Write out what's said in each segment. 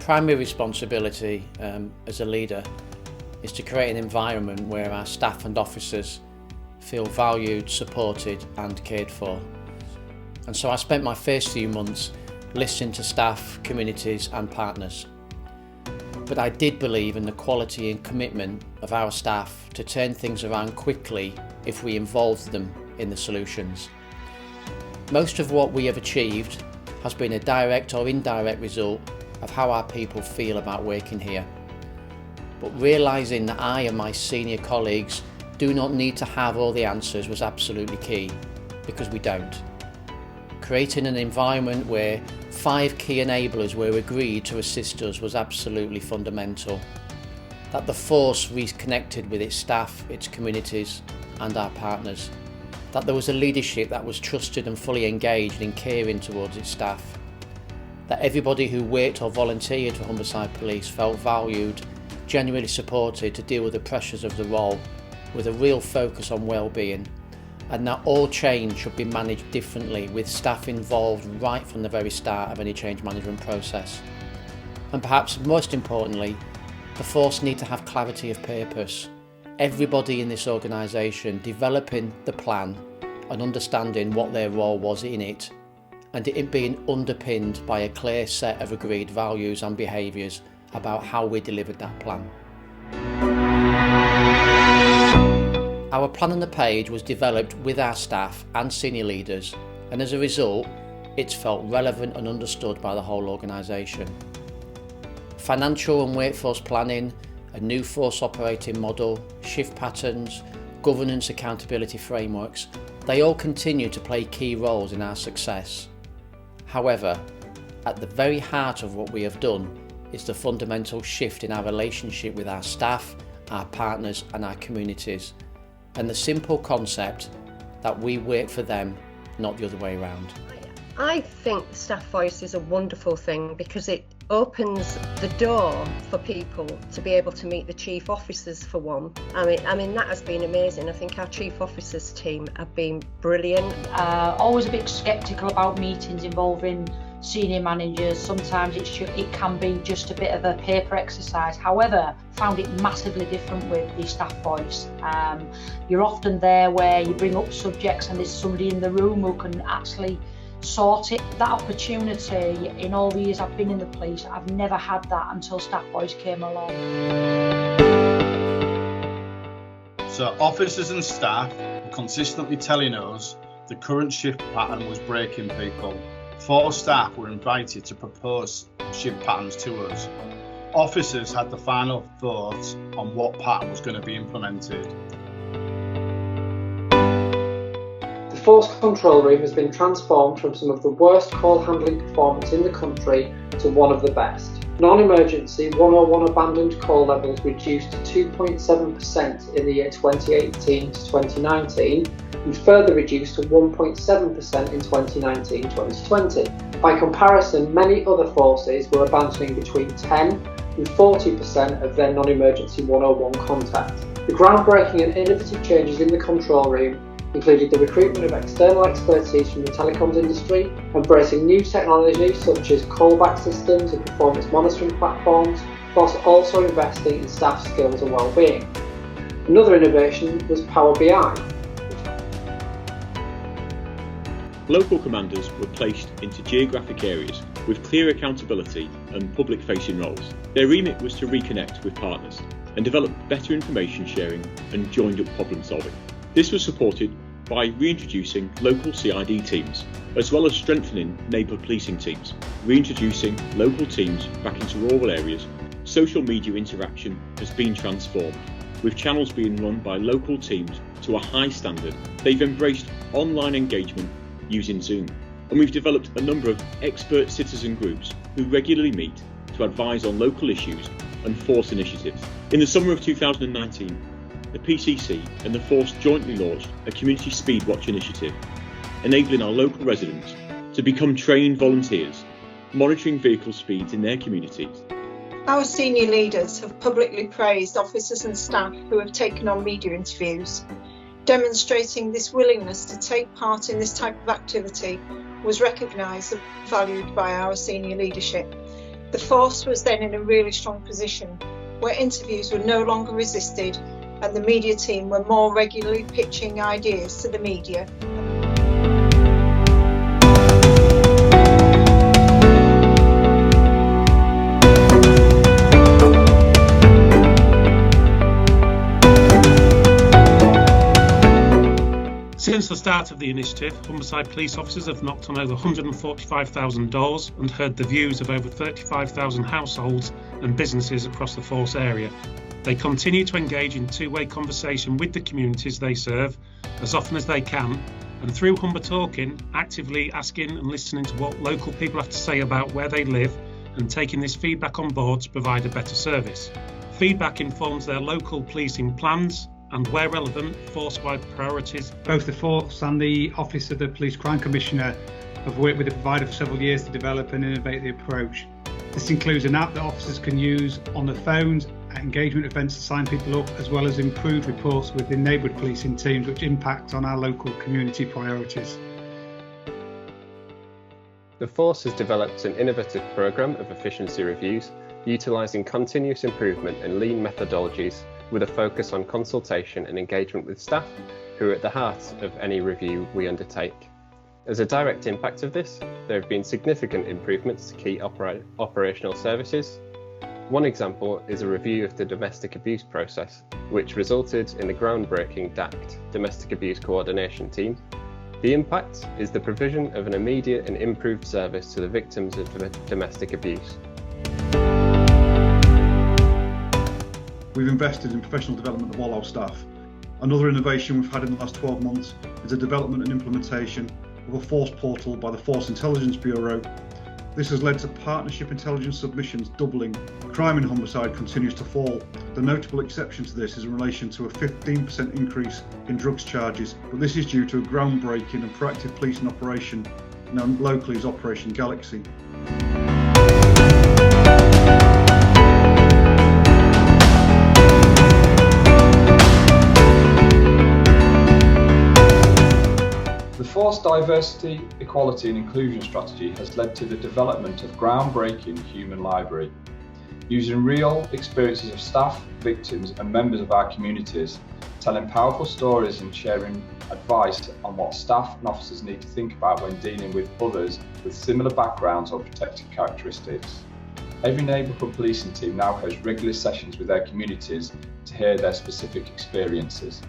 primary responsibility as a leader is to create an environment where our staff and officers feel valued, supported and cared for. And so I spent my first few months listening to staff, communities and partners. But I did believe in the quality and commitment of our staff to turn things around quickly if we involved them in the solutions. Most of what we have achieved has been a direct or indirect result of how our people feel about working here. But realising that I and my senior colleagues do not need to have all the answers was absolutely key, because we don't. Creating an environment where 5 key enablers were agreed to assist us was absolutely fundamental. That the force reconnected with its staff, its communities and our partners. That there was a leadership that was trusted and fully engaged in caring towards its staff. That everybody who worked or volunteered for Humberside Police felt valued, genuinely supported to deal with the pressures of the role with a real focus on well-being, and that all change should be managed differently with staff involved right from the very start of any change management process. And perhaps most importantly, the force need to have clarity of purpose. Everybody in this organisation developing the plan and understanding what their role was in it, and it being underpinned by a clear set of agreed values and behaviours about how we delivered that plan. Our plan on the page was developed with our staff and senior leaders, and as a result, it's felt relevant and understood by the whole organisation. Financial and workforce planning, a new force operating model, shift patterns, governance accountability frameworks, they all continue to play key roles in our success. However, at the very heart of what we have done is the fundamental shift in our relationship with our staff, our partners and our communities, and the simple concept that we work for them, not the other way around. I think staff voice is a wonderful thing because it opens the door for people to be able to meet the chief officers for one. I mean that has been amazing. I think our chief officers team have been brilliant. Always a bit sceptical about meetings involving senior managers. Sometimes it can be just a bit of a paper exercise. However, found it massively different with the staff voice. You're often there where you bring up subjects and there's somebody in the room who can actually sort it. That opportunity, in all the years I've been in the police, I've never had that until staff voice came along. So officers and staff were consistently telling us the current shift pattern was breaking people. 4 staff were invited to propose shift patterns to us. Officers had the final thoughts on what pattern was going to be implemented. The force control room has been transformed from some of the worst call handling performance in the country to one of the best. Non-emergency 101 abandoned call levels reduced to 2.7% in the year 2018 to 2019 and further reduced to 1.7% in 2019-2020. By comparison, many other forces were abandoning between 10 and 40% of their non-emergency 101 contact. The groundbreaking and innovative changes in the control room included the recruitment of external expertise from the telecoms industry, embracing new technology such as callback systems and performance monitoring platforms, whilst also investing in staff skills and well-being. Another innovation was Power BI. Local commanders were placed into geographic areas with clear accountability and public-facing roles. Their remit was to reconnect with partners and develop better information sharing and joined-up problem solving. This was supported by reintroducing local CID teams, as well as strengthening neighbourhood policing teams, reintroducing local teams back into rural areas. Social media interaction has been transformed, with channels being run by local teams to a high standard. They've embraced online engagement using Zoom, and we've developed a number of expert citizen groups who regularly meet to advise on local issues and force initiatives. In the summer of 2019, the PCC and the Force jointly launched a community speed watch initiative, enabling our local residents to become trained volunteers, monitoring vehicle speeds in their communities. Our senior leaders have publicly praised officers and staff who have taken on media interviews. Demonstrating this willingness to take part in this type of activity was recognised and valued by our senior leadership. The force was then in a really strong position where interviews were no longer resisted and the media team were more regularly pitching ideas to the media. Since the start of the initiative, Humberside police officers have knocked on over 145,000 doors and heard the views of over 35,000 households and businesses across the force area. They continue to engage in two-way conversation with the communities they serve as often as they can, and through Humber Talking, actively asking and listening to what local people have to say about where they live and taking this feedback on board to provide a better service. Feedback informs their local policing plans and, where relevant, force-wide priorities. Both the Force and the Office of the Police Crime Commissioner have worked with the provider for several years to develop and innovate the approach. This includes an app that officers can use on their phones at engagement events to sign people up, as well as improved reports with enabled policing teams which impact on our local community priorities. The Force has developed an innovative programme of efficiency reviews, utilising continuous improvement and lean methodologies with a focus on consultation and engagement with staff, who are at the heart of any review we undertake. As a direct impact of this, there have been significant improvements to key operational services. One example is a review of the domestic abuse process, which resulted in the groundbreaking DACT, Domestic Abuse Coordination Team. The impact is the provision of an immediate and improved service to the victims of domestic abuse. We've invested in professional development of all our staff. Another innovation we've had in the last 12 months is the development and implementation of a Force portal by the Force Intelligence Bureau. This has led to partnership intelligence submissions doubling. Crime in Humberside continues to fall. The notable exception to this is in relation to a 15% increase in drugs charges, but this is due to a groundbreaking and proactive policing operation known locally as Operation Galaxy. The Force Diversity, Equality and Inclusion strategy has led to the development of groundbreaking human library. Using real experiences of staff, victims and members of our communities, telling powerful stories and sharing advice on what staff and officers need to think about when dealing with others with similar backgrounds or protected characteristics. Every neighbourhood policing team now hosts regular sessions with their communities to hear their specific experiences.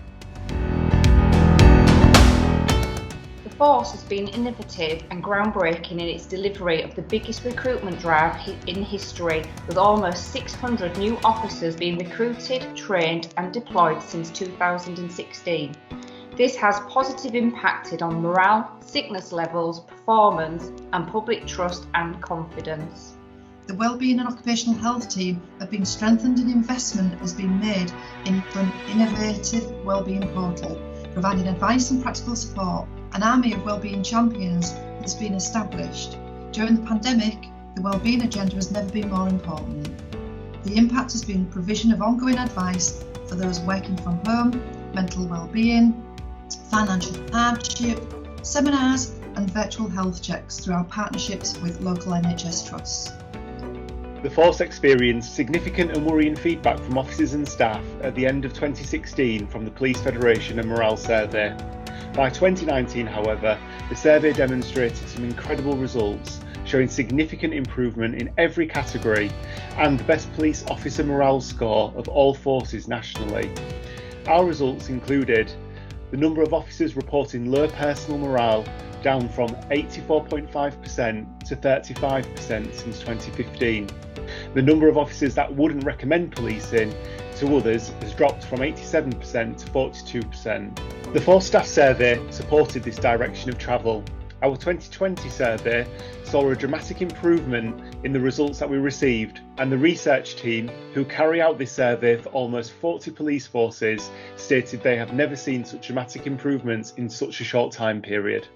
The Force has been innovative and groundbreaking in its delivery of the biggest recruitment drive in history, with almost 600 new officers being recruited, trained and deployed since 2016. This has positively impacted on morale, sickness levels, performance and public trust and confidence. The Wellbeing and Occupational Health team have been strengthened and investment has been made in an innovative wellbeing portal, providing advice and practical support. An army of wellbeing champions has been established. During the pandemic, the wellbeing agenda has never been more important. The impact has been provision of ongoing advice for those working from home, mental wellbeing, financial hardship, seminars and virtual health checks through our partnerships with local NHS trusts. The Force experienced significant and worrying feedback from officers and staff at the end of 2016 from the Police Federation and Morale Survey. By 2019, however, the survey demonstrated some incredible results, showing significant improvement in every category and the best police officer morale score of all forces nationally. Our results included the number of officers reporting low personal morale down from 84.5% to 35% since 2015. The number of officers that wouldn't recommend policing to others has dropped from 87% to 42%. The Force staff survey supported this direction of travel. Our 2020 survey saw a dramatic improvement in the results that we received, and the research team who carry out this survey for almost 40 police forces stated they have never seen such dramatic improvements in such a short time period.